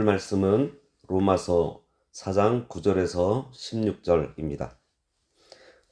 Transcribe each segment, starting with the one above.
말씀은 로마서 4장 9절에서 16절입니다.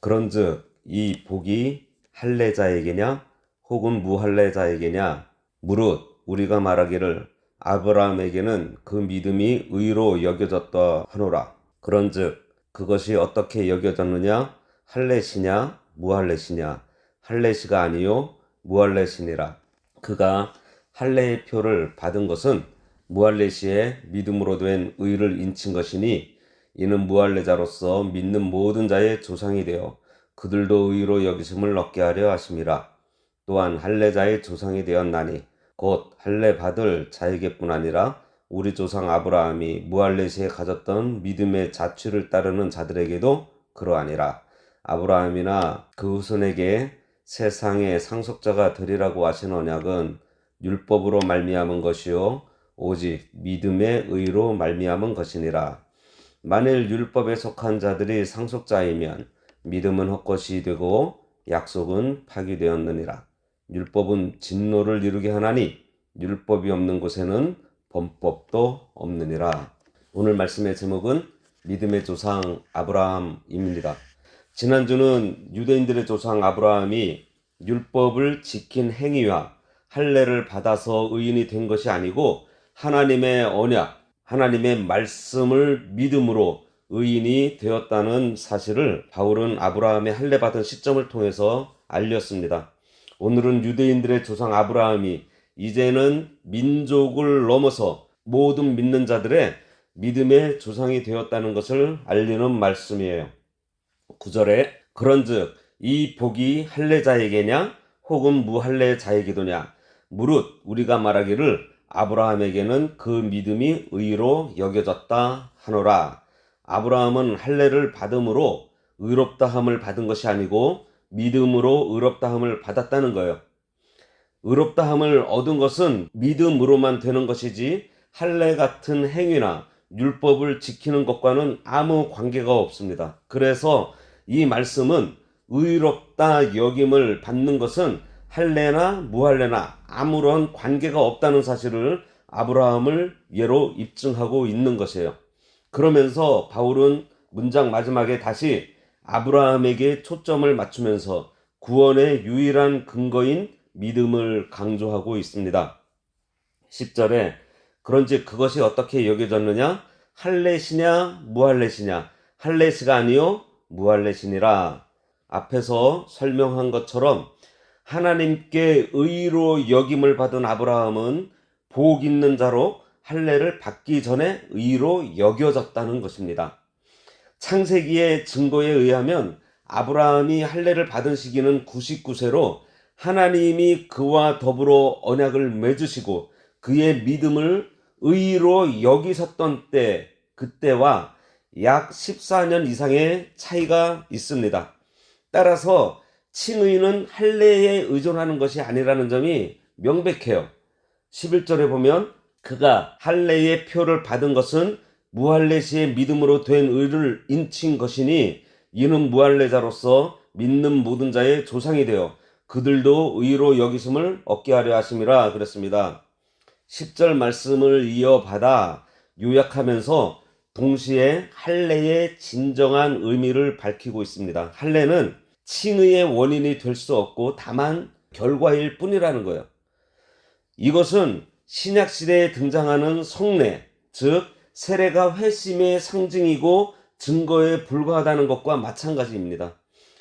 그런즉 이 복이 할례자에게냐 혹은 무할례자에게냐 무릇 우리가 말하기를 아브라함에게는 그 믿음이 의로 여겨졌다 하노라. 그런즉 그것이 어떻게 여겨졌느냐 할례시냐 무할례시냐 할례시가 아니요 무할례시니라. 그가 할례의 표를 받은 것은 무할례시의 믿음으로 된 의를 인친 것이니 이는 무할례자로서 믿는 모든 자의 조상이 되어 그들도 의로 여기심을 얻게 하려 하심이라. 또한 할례자의 조상이 되었나니 곧 할례 받을 자에게뿐 아니라 우리 조상 아브라함이 무할례시에 가졌던 믿음의 자취를 따르는 자들에게도 그러하니라. 아브라함이나 그 후손에게 세상의 상속자가 되리라고 하신 언약은 율법으로 말미암은 것이요 오직 믿음의 의로 말미암은 것이니라. 만일 율법에 속한 자들이 상속자이면 믿음은 헛것이 되고 약속은 파기되었느니라. 율법은 진노를 이루게 하나니 율법이 없는 곳에는 범법도 없느니라. 오늘 말씀의 제목은 믿음의 조상 아브라함입니다. 지난주는 유대인들의 조상 아브라함이 율법을 지킨 행위와 할례를 받아서 의인이 된 것이 아니고 하나님의 언약, 하나님의 말씀을 믿음으로 의인이 되었다는 사실을 바울은 아브라함의 할례 받은 시점을 통해서 알렸습니다. 오늘은 유대인들의 조상 아브라함이 이제는 민족을 넘어서 모든 믿는 자들의 믿음의 조상이 되었다는 것을 알리는 말씀이에요. 9절에 그런즉 이 복이 할례자에게냐 혹은 무할례자에게도냐 무릇 우리가 말하기를 아브라함에게는 그 믿음이 의로 여겨졌다 하노라. 아브라함은 할례를 받음으로 의롭다함을 받은 것이 아니고 믿음으로 의롭다함을 받았다는 거예요. 의롭다함을 얻은 것은 믿음으로만 되는 것이지 할례 같은 행위나 율법을 지키는 것과는 아무 관계가 없습니다. 그래서 이 말씀은 의롭다 여김을 받는 것은 할례나 무할례나 아무런 관계가 없다는 사실을 아브라함을 예로 입증하고 있는 것이에요. 그러면서 바울은 문장 마지막에 다시 아브라함에게 초점을 맞추면서 구원의 유일한 근거인 믿음을 강조하고 있습니다. 10절에 그런즉 그것이 어떻게 여겨졌느냐 할례시냐 무할례시냐 할례시가 아니요 무할례시니라. 앞에서 설명한 것처럼 하나님께 의로 여김을 받은 아브라함은 복 있는 자로 할례를 받기 전에 의로 여겨졌다는 것입니다. 창세기의 증거에 의하면 아브라함이 할례를 받은 시기는 99세로 하나님이 그와 더불어 언약을 맺으시고 그의 믿음을 의로 여기셨던 때, 그때와 약 14년 이상의 차이가 있습니다. 따라서 칭의는 할례에 의존하는 것이 아니라는 점이 명백해요. 11절에 보면 그가 할례의 표를 받은 것은 무할례시의 믿음으로 된 의를 인친 것이니 이는 무할례자로서 믿는 모든 자의 조상이 되어 그들도 의로 여기심을 얻게 하려 하심이라 그랬습니다. 10절 말씀을 이어받아 요약하면서 동시에 할례의 진정한 의미를 밝히고 있습니다. 할례는 칭의의 원인이 될 수 없고 다만 결과일 뿐이라는 거예요. 이것은 신약시대에 등장하는 성례, 즉 세례가 회심의 상징이고 증거에 불과하다는 것과 마찬가지입니다.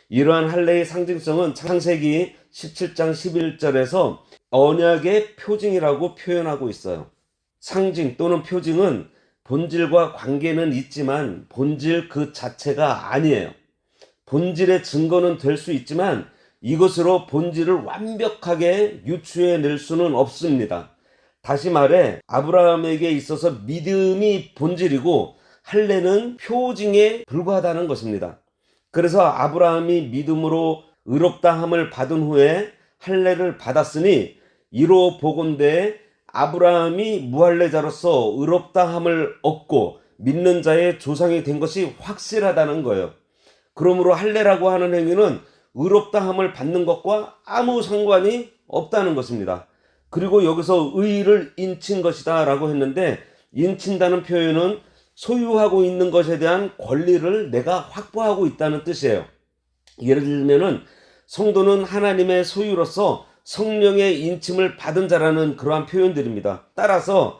이러한 할례의 상징성은 창세기 17장 11절에서 언약의 표징이라고 표현하고 있어요. 상징 또는 표징은 본질과 관계는 있지만 본질 그 자체가 아니에요. 본질의 증거는 될 수 있지만 이것으로 본질을 완벽하게 유추해낼 수는 없습니다. 다시 말해 아브라함에게 있어서 믿음이 본질이고 할례는 표징에 불과하다는 것입니다. 그래서 아브라함이 믿음으로 의롭다함을 받은 후에 할례를 받았으니 이로 보건대 아브라함이 무할례자로서 의롭다함을 얻고 믿는 자의 조상이 된 것이 확실하다는 거예요. 그러므로 할례라고 하는 행위는 의롭다함을 받는 것과 아무 상관이 없다는 것입니다. 그리고 여기서 의를 인친 것이다 라고 했는데 인친다는 표현은 소유하고 있는 것에 대한 권리를 내가 확보하고 있다는 뜻이에요. 예를 들면은 성도는 하나님의 소유로서 성령의 인침을 받은 자라는 그러한 표현들입니다. 따라서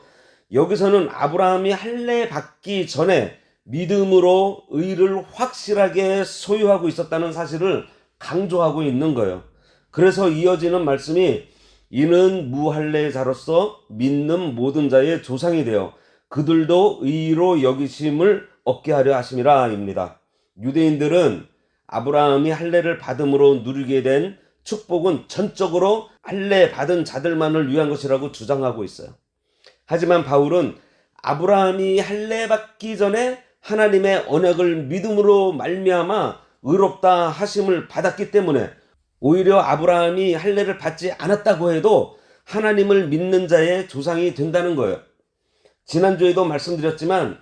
여기서는 아브라함이 할례 받기 전에 믿음으로 의를 확실하게 소유하고 있었다는 사실을 강조하고 있는 거예요. 그래서 이어지는 말씀이 이는 무할례자로서 믿는 모든 자의 조상이 되어 그들도 의로 여기심을 얻게 하려 하심이라 입니다. 유대인들은 아브라함이 할례를 받음으로 누리게 된 축복은 전적으로 할례 받은 자들만을 위한 것이라고 주장하고 있어요. 하지만 바울은 아브라함이 할례 받기 전에 하나님의 언약을 믿음으로 말미암아 의롭다 하심을 받았기 때문에 오히려 아브라함이 할례를 받지 않았다고 해도 하나님을 믿는 자의 조상이 된다는 거예요. 지난주에도 말씀드렸지만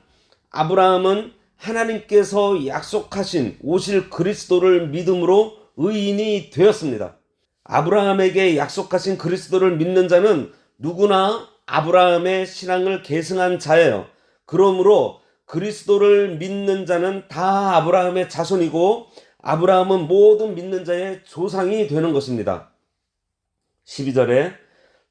아브라함은 하나님께서 약속하신 오실 그리스도를 믿음으로 의인이 되었습니다. 아브라함에게 약속하신 그리스도를 믿는 자는 누구나 아브라함의 신앙을 계승한 자예요. 그러므로 그리스도를 믿는 자는 다 아브라함의 자손이고 아브라함은 모든 믿는 자의 조상이 되는 것입니다. 12절에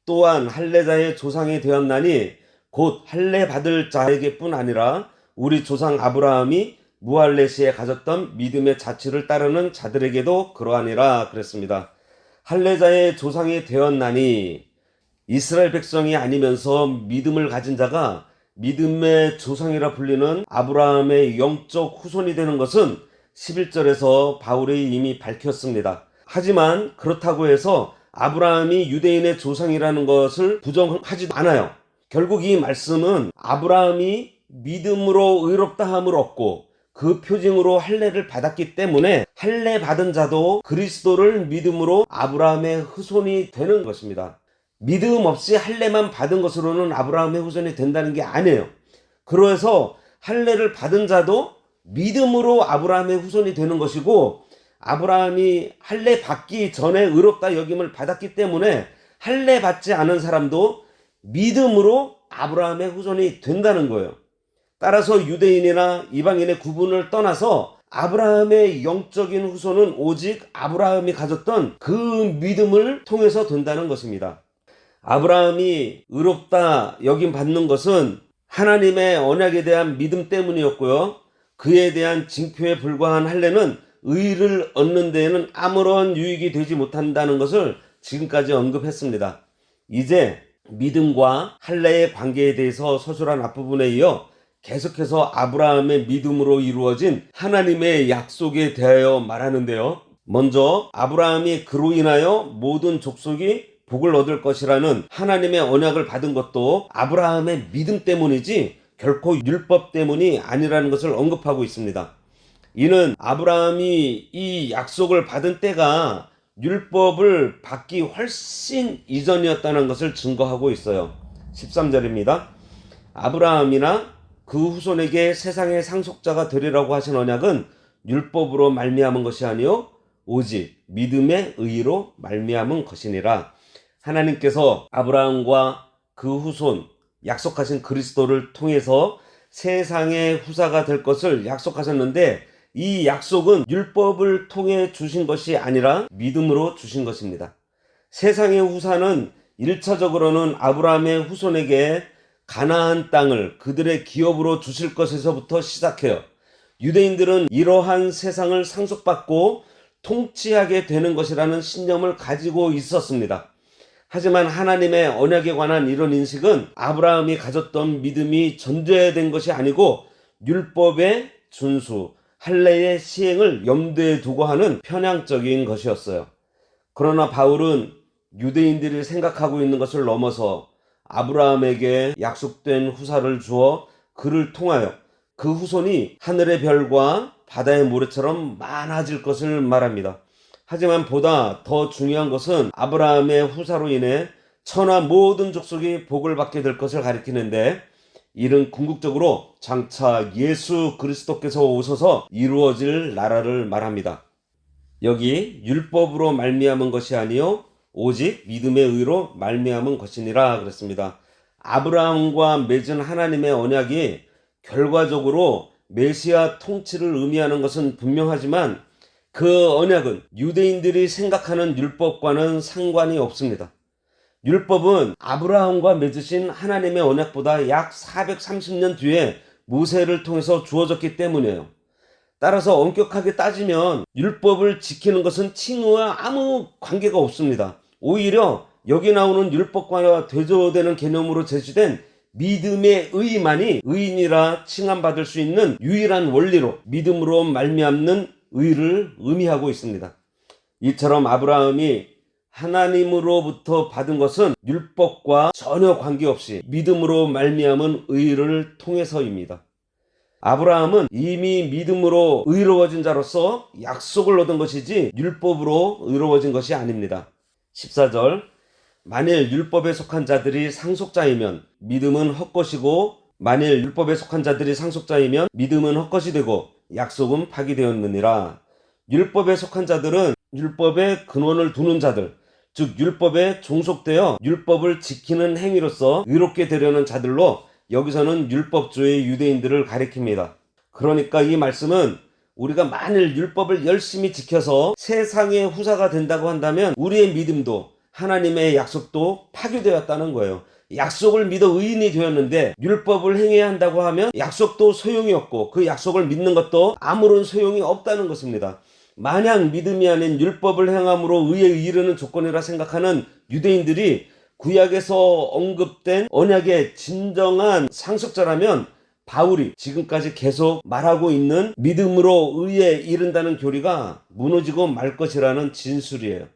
또한 할례자의 조상이 되었나니 곧 할례 받을 자에게뿐 아니라 우리 조상 아브라함이 무할례 시에 가졌던 믿음의 자취를 따르는 자들에게도 그러하니라 그랬습니다. 할례자의 조상이 되었나니 이스라엘 백성이 아니면서 믿음을 가진 자가 믿음의 조상이라 불리는 아브라함의 영적 후손이 되는 것은 11절에서 바울이 이미 밝혔습니다. 하지만 그렇다고 해서 아브라함이 유대인의 조상이라는 것을 부정하지도 않아요. 결국 이 말씀은 아브라함이 믿음으로 의롭다 함을 얻고 그 표징으로 할례를 받았기 때문에 할례 받은 자도 그리스도를 믿음으로 아브라함의 후손이 되는 것입니다. 믿음 없이 할례만 받은 것으로는 아브라함의 후손이 된다는 게 아니에요. 그래서 할례를 받은 자도 믿음으로 아브라함의 후손이 되는 것이고 아브라함이 할례 받기 전에 의롭다 여김을 받았기 때문에 할례 받지 않은 사람도 믿음으로 아브라함의 후손이 된다는 거예요. 따라서 유대인이나 이방인의 구분을 떠나서 아브라함의 영적인 후손은 오직 아브라함이 가졌던 그 믿음을 통해서 된다는 것입니다. 아브라함이 의롭다 여김 받는 것은 하나님의 언약에 대한 믿음 때문이었고요. 그에 대한 징표에 불과한 할례는 의를 얻는 데에는 아무런 유익이 되지 못한다는 것을 지금까지 언급했습니다. 이제 믿음과 할례의 관계에 대해서 서술한 앞부분에 이어 계속해서 아브라함의 믿음으로 이루어진 하나님의 약속에 대하여 말하는데요. 먼저 아브라함이 그로 인하여 모든 족속이 복을 얻을 것이라는 하나님의 언약을 받은 것도 아브라함의 믿음 때문이지 결코 율법 때문이 아니라는 것을 언급하고 있습니다. 이는 아브라함이 이 약속을 받은 때가 율법을 받기 훨씬 이전이었다는 것을 증거하고 있어요. 13절입니다. 아브라함이나 그 후손에게 세상의 상속자가 되리라고 하신 언약은 율법으로 말미암은 것이 아니요 오직 믿음의 의로 말미암은 것이니라. 하나님께서 아브라함과 그 후손 약속하신 그리스도를 통해서 세상의 후사가 될 것을 약속하셨는데 이 약속은 율법을 통해 주신 것이 아니라 믿음으로 주신 것입니다. 세상의 후사는 1차적으로는 아브라함의 후손에게 가나안 땅을 그들의 기업으로 주실 것에서부터 시작해요. 유대인들은 이러한 세상을 상속받고 통치하게 되는 것이라는 신념을 가지고 있었습니다. 하지만 하나님의 언약에 관한 이런 인식은 아브라함이 가졌던 믿음이 전제된 것이 아니고 율법의 준수, 할례의 시행을 염두에 두고 하는 편향적인 것이었어요. 그러나 바울은 유대인들이 생각하고 있는 것을 넘어서 아브라함에게 약속된 후사를 주어 그를 통하여 그 후손이 하늘의 별과 바다의 모래처럼 많아질 것을 말합니다. 하지만 보다 더 중요한 것은 아브라함의 후사로 인해 천하 모든 족속이 복을 받게 될 것을 가리키는데 이는 궁극적으로 장차 예수 그리스도께서 오셔서 이루어질 나라를 말합니다. 여기 율법으로 말미암은 것이 아니요 오직 믿음의 의로 말미암은 것이니라 그랬습니다. 아브라함과 맺은 하나님의 언약이 결과적으로 메시아 통치를 의미하는 것은 분명하지만 그 언약은 유대인들이 생각하는 율법과는 상관이 없습니다. 율법은 아브라함과 맺으신 하나님의 언약보다 약 430년 뒤에 모세를 통해서 주어졌기 때문이에요. 따라서 엄격하게 따지면 율법을 지키는 것은 칭의와 아무 관계가 없습니다. 오히려 여기 나오는 율법과 대조되는 개념으로 제시된 믿음의 의만이 의인이라 칭함받을 수 있는 유일한 원리로 믿음으로 말미암는 의를 의미하고 있습니다. 이처럼 아브라함이 하나님으로부터 받은 것은 율법과 전혀 관계없이 믿음으로 말미암은 의를 통해서입니다. 아브라함은 이미 믿음으로 의로워진 자로서 약속을 얻은 것이지 율법으로 의로워진 것이 아닙니다. 14절 만일 율법에 속한 자들이 상속자이면 믿음은 헛것이고 만일 율법에 속한 자들이 상속자이면 믿음은 헛것이 되고 약속은 파기되었느니라. 율법에 속한 자들은 율법의 근원을 두는 자들, 즉 율법에 종속되어 율법을 지키는 행위로서 의롭게 되려는 자들로 여기서는 율법주의 유대인들을 가리킵니다. 그러니까 이 말씀은 우리가 만일 율법을 열심히 지켜서 세상의 후사가 된다고 한다면 우리의 믿음도 하나님의 약속도 파괴되었다는 거예요. 약속을 믿어 의인이 되었는데 율법을 행해야 한다고 하면 약속도 소용이 없고 그 약속을 믿는 것도 아무런 소용이 없다는 것입니다. 만약 믿음이 아닌 율법을 행함으로 의에 이르는 조건이라 생각하는 유대인들이 구약에서 언급된 언약의 진정한 상속자라면 바울이 지금까지 계속 말하고 있는 믿음으로 의에 이른다는 교리가 무너지고 말 것이라는 진술이에요.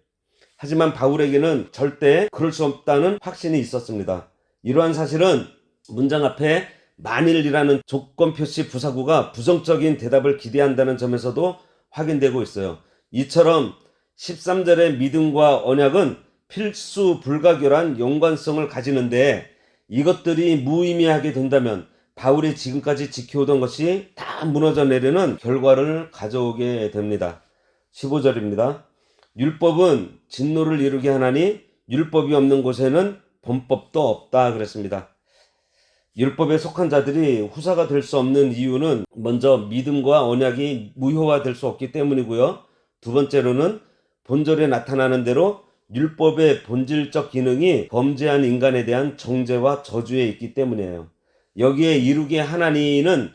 하지만 바울에게는 절대 그럴 수 없다는 확신이 있었습니다. 이러한 사실은 문장 앞에 만일이라는 조건 표시 부사구가 부정적인 대답을 기대한다는 점에서도 확인되고 있어요. 이처럼 13절의 믿음과 언약은 필수 불가결한 연관성을 가지는데 이것들이 무의미하게 된다면 바울이 지금까지 지켜오던 것이 다 무너져 내리는 결과를 가져오게 됩니다. 15절입니다. 율법은 진노를 이루게 하나니 율법이 없는 곳에는 범법도 없다 그랬습니다. 율법에 속한 자들이 후사가 될 수 없는 이유는 먼저 믿음과 언약이 무효화될 수 없기 때문이고요. 두 번째로는 본절에 나타나는 대로 율법의 본질적 기능이 범죄한 인간에 대한 정죄와 저주에 있기 때문이에요. 여기에 이루게 하나니는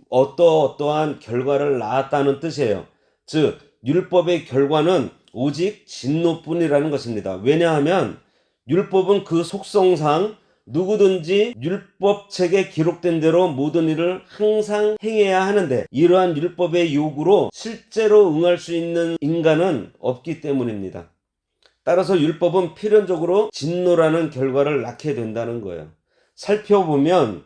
어떠한 결과를 낳았다는 뜻이에요. 즉 율법의 결과는 오직 진노뿐이라는 것입니다. 왜냐하면 율법은 그 속성상 누구든지 율법책에 기록된 대로 모든 일을 항상 행해야 하는데 이러한 율법의 요구로 실제로 응할 수 있는 인간은 없기 때문입니다. 따라서 율법은 필연적으로 진노라는 결과를 낳게 된다는 거예요. 살펴보면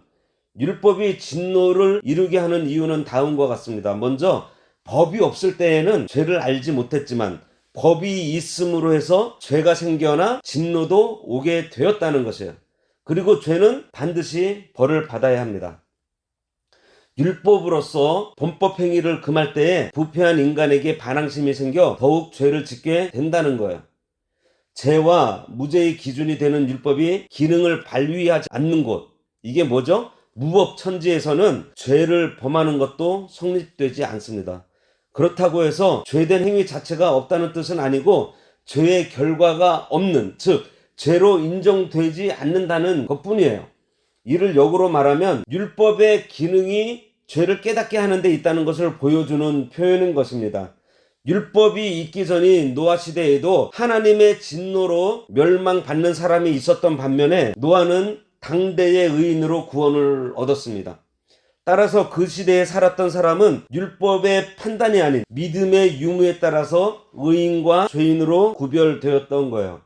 율법이 진노를 이루게 하는 이유는 다음과 같습니다. 먼저 법이 없을 때에는 죄를 알지 못했지만 법이 있음으로 해서 죄가 생겨나 진노도 오게 되었다는 것이에요. 그리고 죄는 반드시 벌을 받아야 합니다. 율법으로서 범법 행위를 금할 때에 부패한 인간에게 반항심이 생겨 더욱 죄를 짓게 된다는 거예요. 죄와 무죄의 기준이 되는 율법이 기능을 발휘하지 않는 곳, 이게 뭐죠? 무법천지에서는 죄를 범하는 것도 성립되지 않습니다. 그렇다고 해서 죄된 행위 자체가 없다는 뜻은 아니고 죄의 결과가 없는, 즉 죄로 인정되지 않는다는 것뿐이에요. 이를 역으로 말하면 율법의 기능이 죄를 깨닫게 하는 데 있다는 것을 보여주는 표현인 것입니다. 율법이 있기 전인 노아 시대에도 하나님의 진노로 멸망받는 사람이 있었던 반면에 노아는 당대의 의인으로 구원을 얻었습니다. 따라서 그 시대에 살았던 사람은 율법의 판단이 아닌 믿음의 유무에 따라서 의인과 죄인으로 구별되었던 거예요.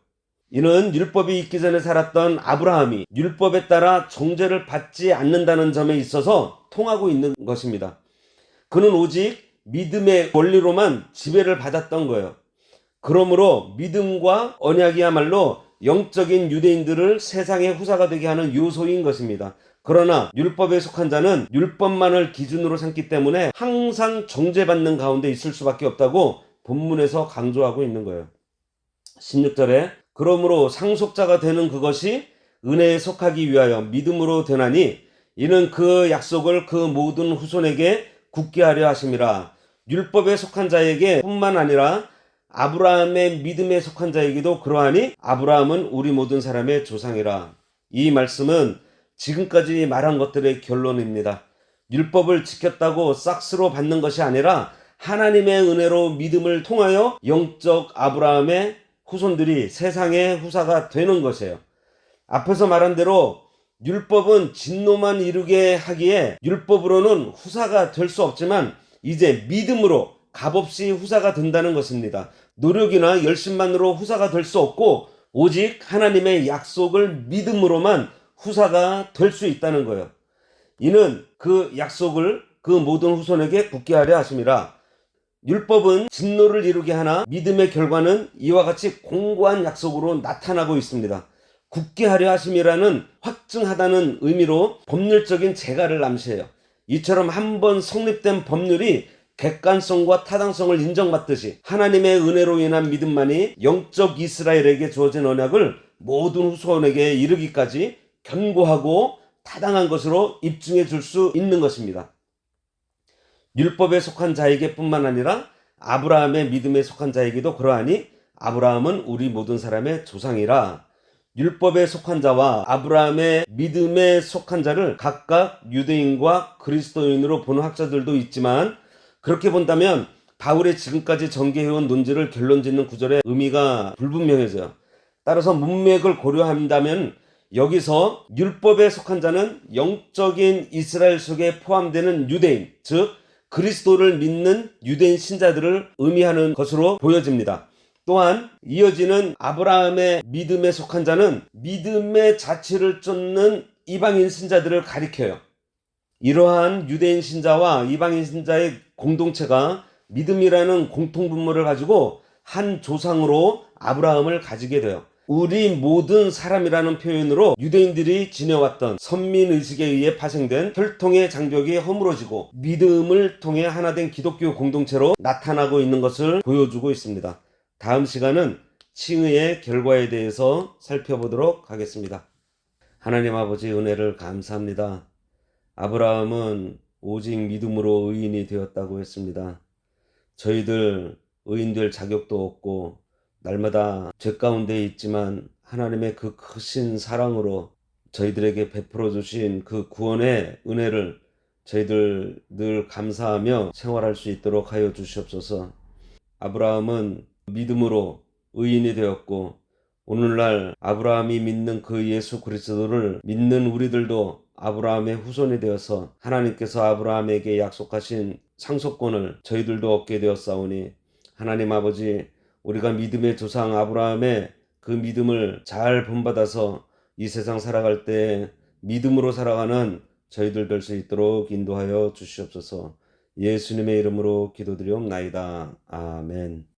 이는 율법이 있기 전에 살았던 아브라함이 율법에 따라 정죄를 받지 않는다는 점에 있어서 통하고 있는 것입니다. 그는 오직 믿음의 원리로만 지배를 받았던 거예요. 그러므로 믿음과 언약이야말로 영적인 유대인들을 세상의 후사가 되게 하는 요소인 것입니다. 그러나 율법에 속한 자는 율법만을 기준으로 삼기 때문에 항상 정죄받는 가운데 있을 수밖에 없다고 본문에서 강조하고 있는 거예요. 16절에 그러므로 상속자가 되는 그것이 은혜에 속하기 위하여 믿음으로 되나니 이는 그 약속을 그 모든 후손에게 굳게 하려 하심이라. 율법에 속한 자에게 뿐만 아니라 아브라함의 믿음에 속한 자에게도 그러하니 아브라함은 우리 모든 사람의 조상이라. 이 말씀은 지금까지 말한 것들의 결론입니다. 율법을 지켰다고 싹스로 받는 것이 아니라 하나님의 은혜로 믿음을 통하여 영적 아브라함의 후손들이 세상의 후사가 되는 것이에요. 앞에서 말한 대로 율법은 진노만 이루게 하기에 율법으로는 후사가 될 수 없지만 이제 믿음으로 값없이 후사가 된다는 것입니다. 노력이나 열심만으로 후사가 될 수 없고 오직 하나님의 약속을 믿음으로만 후사가 될 수 있다는 거예요. 이는 그 약속을 그 모든 후손에게 굳게 하려 하심이라. 율법은 진노를 이루게 하나 믿음의 결과는 이와 같이 공고한 약속으로 나타나고 있습니다. 굳게 하려 하심이라는 확증하다는 의미로 법률적인 재가를 암시해요. 이처럼 한번 성립된 법률이 객관성과 타당성을 인정받듯이 하나님의 은혜로 인한 믿음만이 영적 이스라엘에게 주어진 언약을 모든 후손에게 이르기까지 견고하고 타당한 것으로 입증해 줄 수 있는 것입니다. 율법에 속한 자에게 뿐만 아니라 아브라함의 믿음에 속한 자에게도 그러하니 아브라함은 우리 모든 사람의 조상이라. 율법에 속한 자와 아브라함의 믿음에 속한 자를 각각 유대인과 그리스도인으로 보는 학자들도 있지만 그렇게 본다면 바울의 지금까지 전개해온 논지를 결론짓는 구절의 의미가 불분명해져요. 따라서 문맥을 고려한다면 여기서 율법에 속한 자는 영적인 이스라엘 속에 포함되는 유대인, 즉 그리스도를 믿는 유대인 신자들을 의미하는 것으로 보여집니다. 또한 이어지는 아브라함의 믿음에 속한 자는 믿음의 자취를 쫓는 이방인 신자들을 가리켜요. 이러한 유대인 신자와 이방인 신자의 공동체가 믿음이라는 공통분모를 가지고 한 조상으로 아브라함을 가지게 돼요. 우리 모든 사람이라는 표현으로 유대인들이 지내왔던 선민의식에 의해 파생된 혈통의 장벽이 허물어지고 믿음을 통해 하나 된 기독교 공동체로 나타나고 있는 것을 보여주고 있습니다. 다음 시간은 칭의의 결과에 대해서 살펴보도록 하겠습니다. 하나님 아버지 은혜를 감사합니다. 아브라함은 오직 믿음으로 의인이 되었다고 했습니다. 저희들 의인 될 자격도 없고 날마다 죄 가운데 있지만 하나님의 그 크신 사랑으로 저희들에게 베풀어 주신 그 구원의 은혜를 저희들 늘 감사하며 생활할 수 있도록 하여 주시옵소서. 아브라함은 믿음으로 의인이 되었고 오늘날 아브라함이 믿는 그 예수 그리스도를 믿는 우리들도 아브라함의 후손이 되어서 하나님께서 아브라함에게 약속하신 상속권을 저희들도 얻게 되었사오니 하나님 아버지, 우리가 믿음의 조상 아브라함의 그 믿음을 잘 본받아서 이 세상 살아갈 때 믿음으로 살아가는 저희들 될 수 있도록 인도하여 주시옵소서. 예수님의 이름으로 기도드리옵나이다. 아멘.